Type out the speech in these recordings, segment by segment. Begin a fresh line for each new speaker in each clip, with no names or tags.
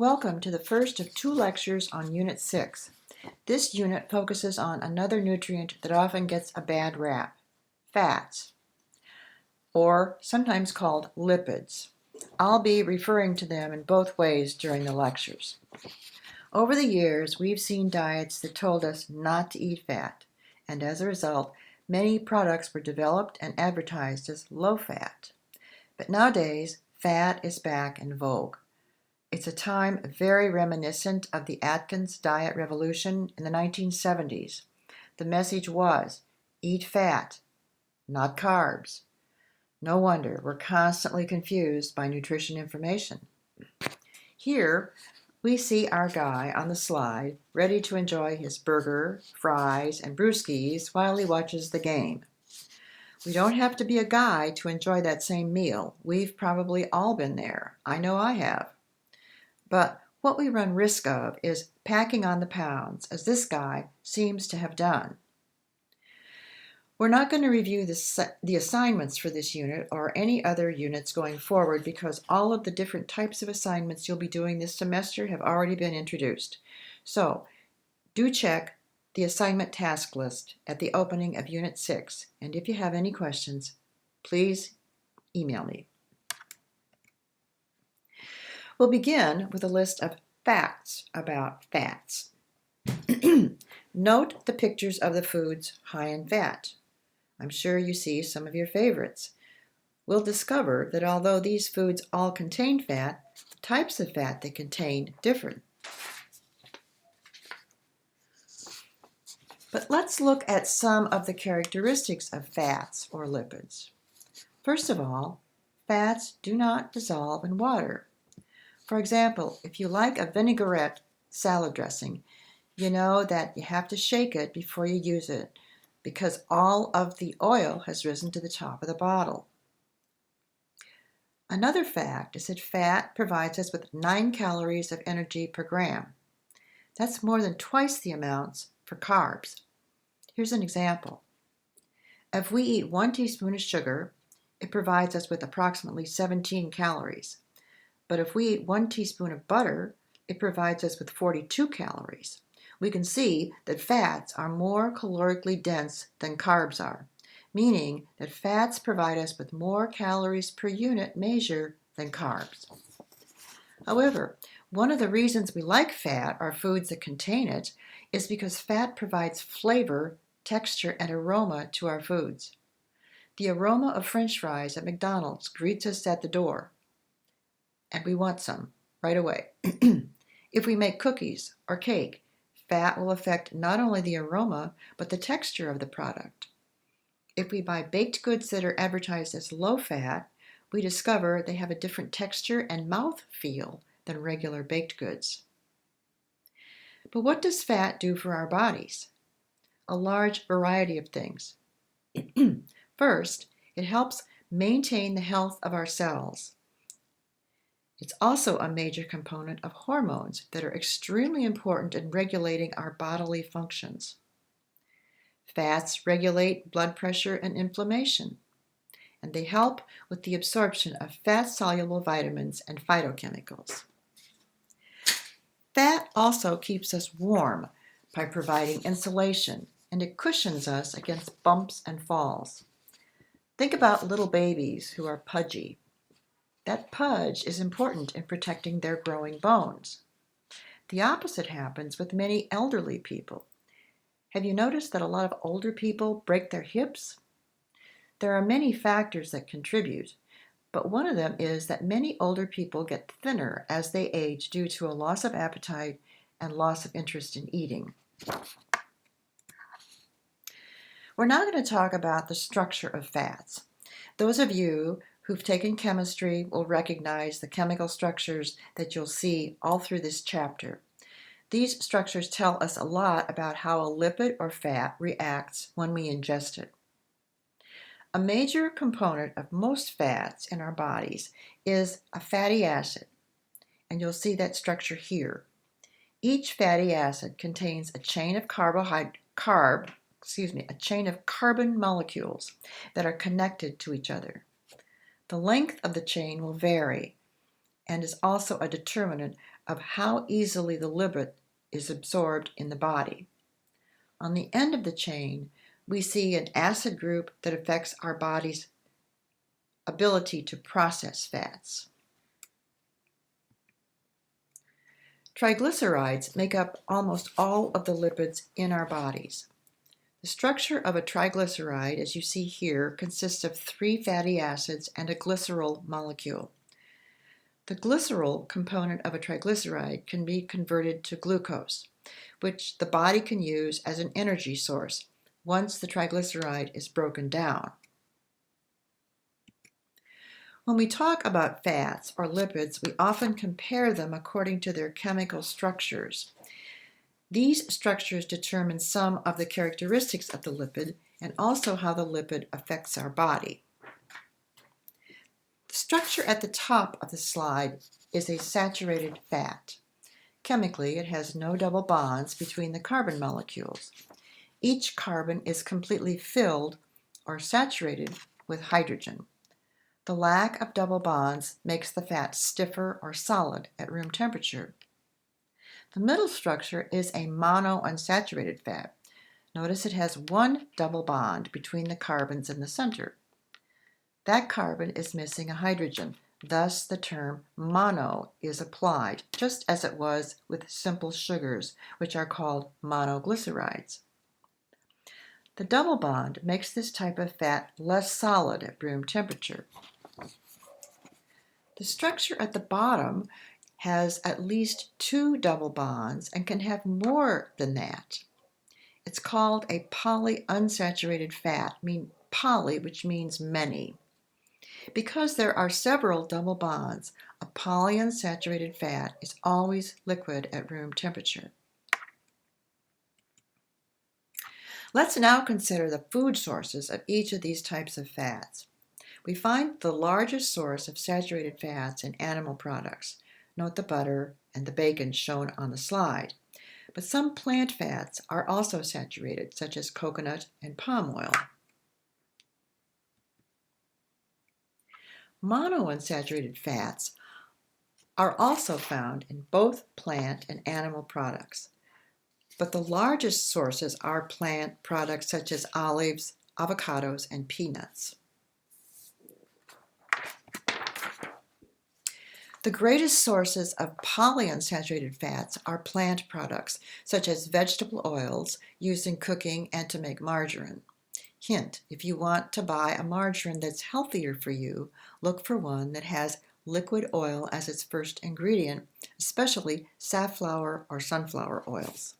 Welcome to the first of two lectures on Unit 6. This unit focuses on another nutrient that often gets a bad rap, fats, or sometimes called lipids. I'll be referring to them in both ways during the lectures. Over the years, we've seen diets that told us not to eat fat, and as a result, many products were developed and advertised as low fat. But nowadays, fat is back in vogue. It's a time very reminiscent of the Atkins diet revolution in the 1970s. The message was, eat fat, not carbs. No wonder we're constantly confused by nutrition information. Here, we see our guy on the slide, ready to enjoy his burger, fries, and brewskis while he watches the game. We don't have to be a guy to enjoy that same meal. We've probably all been there. I know I have. But what we run risk of is packing on the pounds, as this guy seems to have done. We're not going to review the assignments for this unit or any other units going forward because all of the different types of assignments you'll be doing this semester have already been introduced. So, do check the assignment task list at the opening of Unit 6, and if you have any questions, please email me. We'll begin with a list of facts about fats. Note the pictures of the foods high in fat. I'm sure you see some of your favorites. We'll discover that although these foods all contain fat, the types of fat they contain differ. But let's look at some of the characteristics of fats or lipids. First of all, fats do not dissolve in water. For example, if you like a vinaigrette salad dressing, you know that you have to shake it before you use it because all of the oil has risen to the top of the bottle. Another fact is that fat provides us with 9 calories of energy per gram. That's more than twice the amounts for carbs. Here's an example. If we eat 1 teaspoon of sugar, it provides us with approximately 17 calories. But if we eat 1 teaspoon of butter, it provides us with 42 calories. We can see that fats are more calorically dense than carbs are, meaning that fats provide us with more calories per unit measure than carbs. However, one of the reasons we like fat or foods that contain it is because fat provides flavor, texture, and aroma to our foods. The aroma of French fries at McDonald's greets us at the door, and we want some right away. If we make cookies or cake, fat will affect not only the aroma, but the texture of the product. If we buy baked goods that are advertised as low fat, we discover they have a different texture and mouth feel than regular baked goods. But what does fat do for our bodies? A large variety of things. First, it helps maintain the health of our cells. It's also a major component of hormones that are extremely important in regulating our bodily functions. Fats regulate blood pressure and inflammation, and they help with the absorption of fat-soluble vitamins and phytochemicals. Fat also keeps us warm by providing insulation, and it cushions us against bumps and falls. Think about little babies who are pudgy. That pudge is important in protecting their growing bones. The opposite happens with many elderly people. Have you noticed that a lot of older people break their hips? There are many factors that contribute, but one of them is that many older people get thinner as they age due to a loss of appetite and loss of interest in eating. We're now going to talk about the structure of fats. Those of you who've taken chemistry will recognize the chemical structures that you'll see all through this chapter. These structures tell us a lot about how a lipid or fat reacts when we ingest it. A major component of most fats in our bodies is a fatty acid, and you'll see that structure here. Each fatty acid contains a chain of carbon molecules that are connected to each other. The length of the chain will vary and is also a determinant of how easily the lipid is absorbed in the body. On the end of the chain, we see an acid group that affects our body's ability to process fats. Triglycerides make up almost all of the lipids in our bodies. The structure of a triglyceride, as you see here, consists of 3 fatty acids and a glycerol molecule. The glycerol component of a triglyceride can be converted to glucose, which the body can use as an energy source once the triglyceride is broken down. When we talk about fats or lipids, we often compare them according to their chemical structures. These structures determine some of the characteristics of the lipid and also how the lipid affects our body. The structure at the top of the slide is a saturated fat. Chemically, it has no double bonds between the carbon molecules. Each carbon is completely filled or saturated with hydrogen. The lack of double bonds makes the fat stiffer or solid at room temperature. The middle structure is a monounsaturated fat. Notice it has 1 double bond between the carbons in the center. That carbon is missing a hydrogen, thus the term mono is applied, just as it was with simple sugars, which are called monoglycerides. The double bond makes this type of fat less solid at room temperature. The structure at the bottom has at least 2 double bonds and can have more than that. It's called a polyunsaturated fat, poly, which means many. Because there are several double bonds, a polyunsaturated fat is always liquid at room temperature. Let's now consider the food sources of each of these types of fats. We find the largest source of saturated fats in animal products. Note the butter and the bacon shown on the slide. But some plant fats are also saturated, such as coconut and palm oil. Monounsaturated fats are also found in both plant and animal products. But the largest sources are plant products such as olives, avocados, and peanuts. The greatest sources of polyunsaturated fats are plant products, such as vegetable oils used in cooking and to make margarine. Hint, if you want to buy a margarine that's healthier for you, look for one that has liquid oil as its first ingredient, especially safflower or sunflower oils.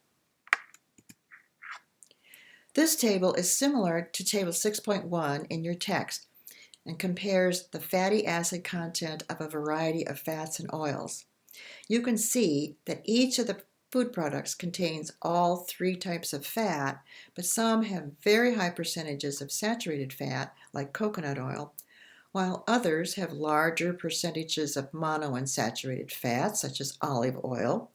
This table is similar to Table 6.1 in your text, and compares the fatty acid content of a variety of fats and oils. You can see that each of the food products contains all 3 types of fat, but some have very high percentages of saturated fat, like coconut oil, while others have larger percentages of monounsaturated fat, such as olive oil.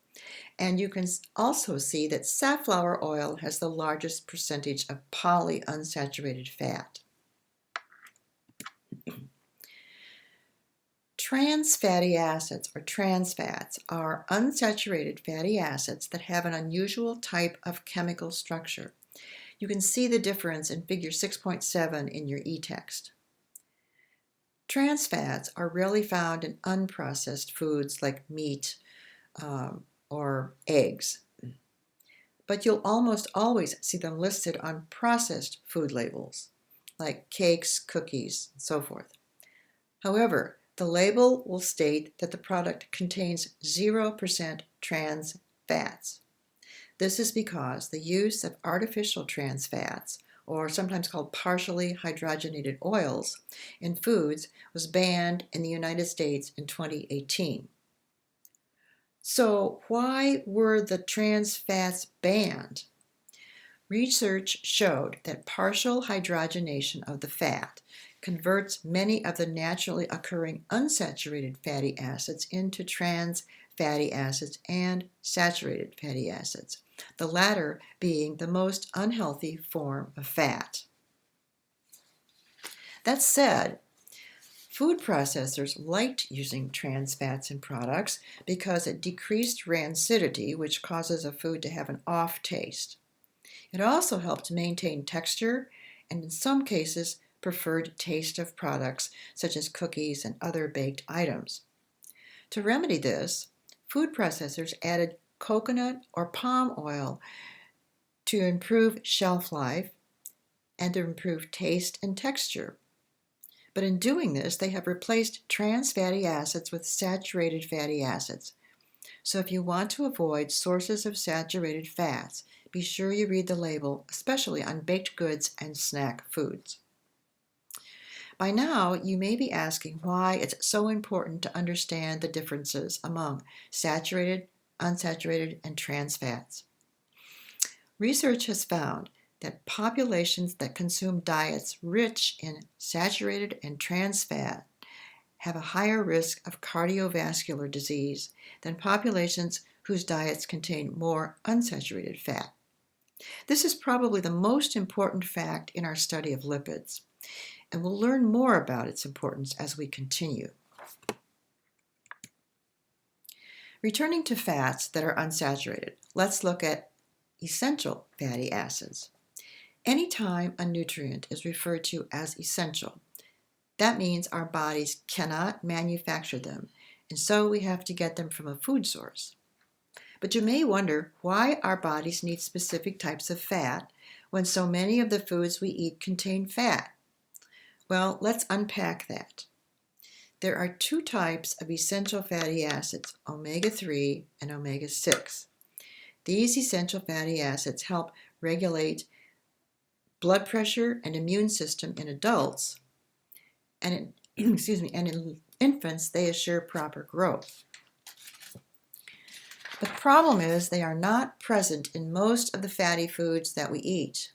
And you can also see that safflower oil has the largest percentage of polyunsaturated fat. Trans fatty acids, or trans fats, are unsaturated fatty acids that have an unusual type of chemical structure. You can see the difference in Figure 6.7 in your e-text. Trans fats are rarely found in unprocessed foods like meat or eggs, but you'll almost always see them listed on processed food labels, like cakes, cookies, and so forth. However, the label will state that the product contains 0% trans fats. This is because the use of artificial trans fats, or sometimes called partially hydrogenated oils, in foods was banned in the United States in 2018. So why were the trans fats banned? Research showed that partial hydrogenation of the fat converts many of the naturally occurring unsaturated fatty acids into trans fatty acids and saturated fatty acids, the latter being the most unhealthy form of fat. That said, Food processors liked using trans fats in products because it decreased rancidity, which causes a food to have an off taste. It also helped maintain texture and, in some cases, preferred taste of products such as cookies and other baked items. To remedy this, food processors added coconut or palm oil to improve shelf life and to improve taste and texture. But in doing this, they have replaced trans fatty acids with saturated fatty acids. So if you want to avoid sources of saturated fats, be sure you read the label, especially on baked goods and snack foods. By now, you may be asking why it's so important to understand the differences among saturated, unsaturated, and trans fats. Research has found that populations that consume diets rich in saturated and trans fat have a higher risk of cardiovascular disease than populations whose diets contain more unsaturated fat. This is probably the most important fact in our study of lipids, and we'll learn more about its importance as we continue. Returning to fats that are unsaturated, let's look at essential fatty acids. Anytime a nutrient is referred to as essential, that means our bodies cannot manufacture them, and so we have to get them from a food source. But you may wonder why our bodies need specific types of fat when so many of the foods we eat contain fat. Well, let's unpack that. There are two types of essential fatty acids, omega-3 and omega-6. These essential fatty acids help regulate blood pressure and immune system in adults, and in infants, they assure proper growth. The problem is they are not present in most of the fatty foods that we eat.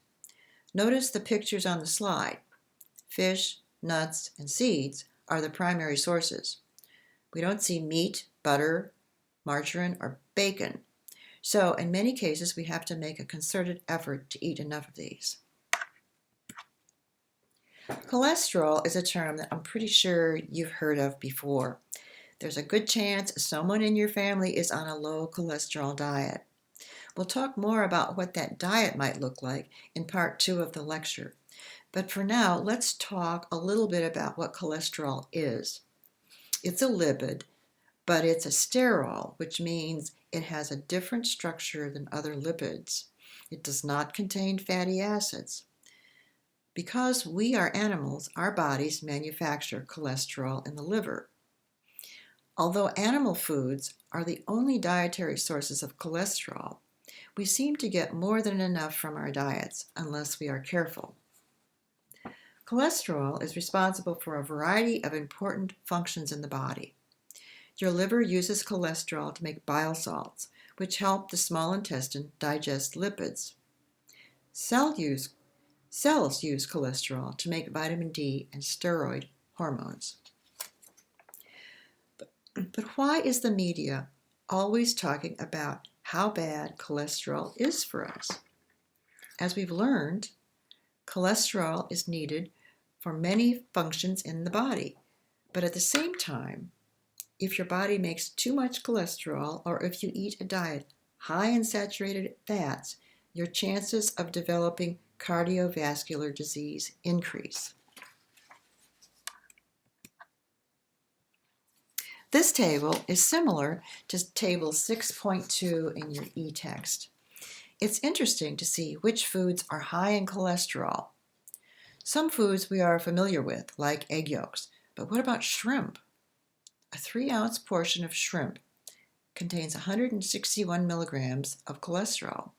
Notice the pictures on the slide. Fish, nuts, and seeds are the primary sources. We don't see meat, butter, margarine, or bacon. So in many cases, we have to make a concerted effort to eat enough of these. Cholesterol is a term that I'm pretty sure you've heard of before. There's a good chance someone in your family is on a low cholesterol diet. We'll talk more about what that diet might look like in part 2 of the lecture. But for now, let's talk a little bit about what cholesterol is. It's a lipid, but it's a sterol, which means it has a different structure than other lipids. It does not contain fatty acids. Because we are animals, our bodies manufacture cholesterol in the liver. Although animal foods are the only dietary sources of cholesterol, we seem to get more than enough from our diets unless we are careful. Cholesterol is responsible for a variety of important functions in the body. Your liver uses cholesterol to make bile salts, which help the small intestine digest lipids. Cells use cholesterol to make vitamin D and steroid hormones. But why is the media always talking about how bad cholesterol is for us? As we've learned, cholesterol is needed for many functions in the body. But at the same time, if your body makes too much cholesterol or if you eat a diet high in saturated fats, your chances of developing cardiovascular disease increase. This table is similar to table 6.2 in your e-text. It's interesting to see which foods are high in cholesterol. Some foods we are familiar with, like egg yolks, but what about shrimp? A 3-ounce portion of shrimp contains 161 milligrams of cholesterol.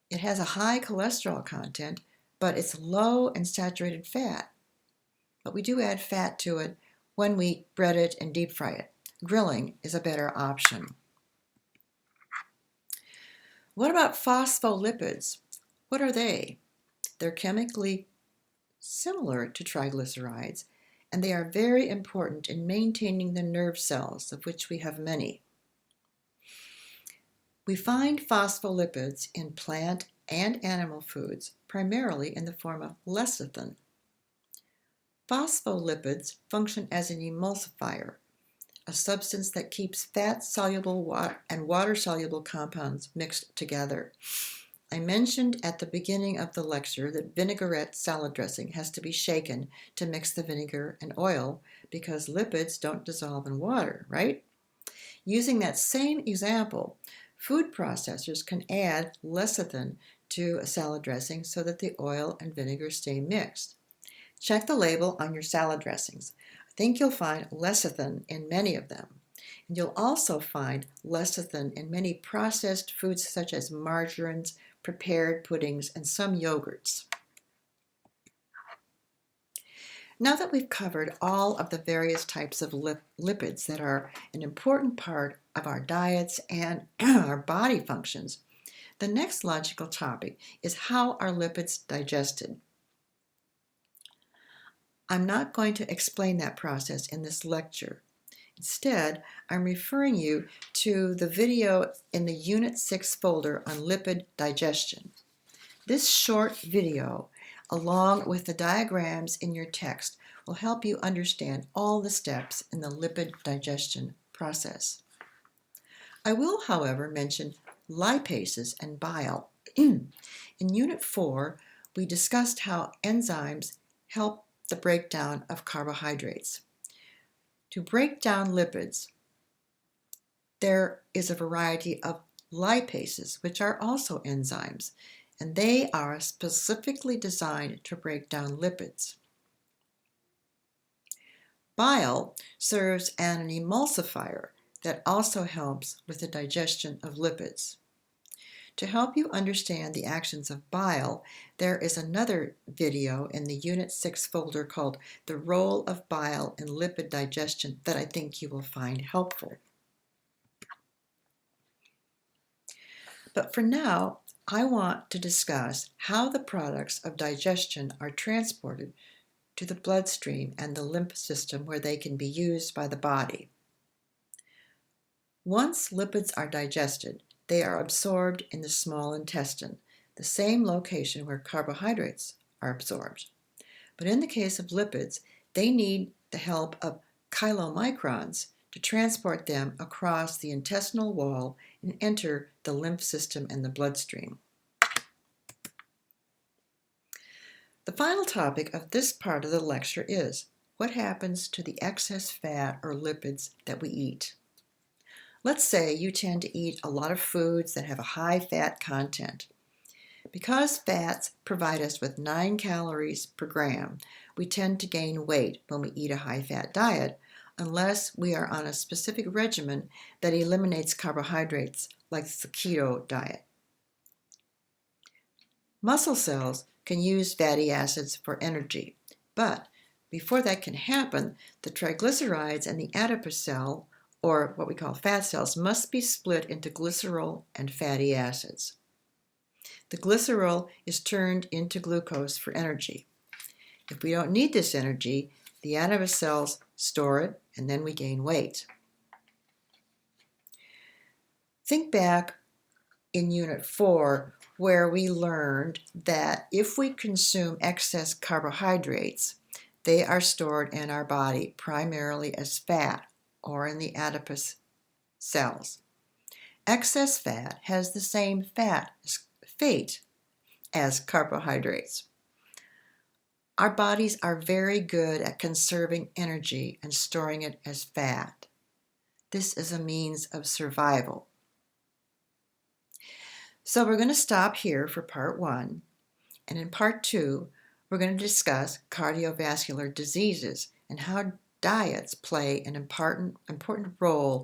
It has a high cholesterol content, but it's low in saturated fat. But we do add fat to it when we bread it and deep fry it. Grilling is a better option. What about phospholipids? What are they? They're chemically similar to triglycerides, and they are very important in maintaining the nerve cells, of which we have many. We find phospholipids in plant and animal foods, primarily in the form of lecithin. Phospholipids function as an emulsifier, a substance that keeps fat-soluble and water-soluble compounds mixed together. I mentioned at the beginning of the lecture that vinaigrette salad dressing has to be shaken to mix the vinegar and oil because lipids don't dissolve in water, right? Using that same example, food processors can add lecithin to a salad dressing so that the oil and vinegar stay mixed. Check the label on your salad dressings. I think you'll find lecithin in many of them. And you'll also find lecithin in many processed foods such as margarines, prepared puddings, and some yogurts. Now that we've covered all of the various types of lipids that are an important part of our diets and our body functions, the next logical topic is how are lipids digested? I'm not going to explain that process in this lecture. Instead, I'm referring you to the video in the Unit 6 folder on lipid digestion. This short video, along with the diagrams in your text, will help you understand all the steps in the lipid digestion process. I will, however, mention lipases and bile. In Unit 4, we discussed how enzymes help the breakdown of carbohydrates. To break down lipids, there is a variety of lipases, which are also enzymes, and they are specifically designed to break down lipids. Bile serves as an emulsifier that also helps with the digestion of lipids. To help you understand the actions of bile, there is another video in the Unit 6 folder called The Role of Bile in Lipid Digestion that I think you will find helpful. But for now, I want to discuss how the products of digestion are transported to the bloodstream and the lymph system where they can be used by the body. Once lipids are digested, they are absorbed in the small intestine, the same location where carbohydrates are absorbed. But in the case of lipids, they need the help of chylomicrons to transport them across the intestinal wall and enter the lymph system and the bloodstream. The final topic of this part of the lecture is what happens to the excess fat or lipids that we eat. Let's say you tend to eat a lot of foods that have a high fat content. Because fats provide us with 9 calories per gram, we tend to gain weight when we eat a high-fat diet unless we are on a specific regimen that eliminates carbohydrates like the keto diet. Muscle cells can use fatty acids for energy, but before that can happen, the triglycerides and the adipose cell, or what we call fat cells, must be split into glycerol and fatty acids. The glycerol is turned into glucose for energy. If we don't need this energy, the adipose cells store it, and then we gain weight. Think back in Unit 4, where we learned that if we consume excess carbohydrates, they are stored in our body primarily as fat or in the adipose cells. Excess fat has the same fate as carbohydrates. Our bodies are very good at conserving energy and storing it as fat. This is a means of survival. So we're going to stop here for part 1, and in part 2, we're going to discuss cardiovascular diseases and how diets play an important role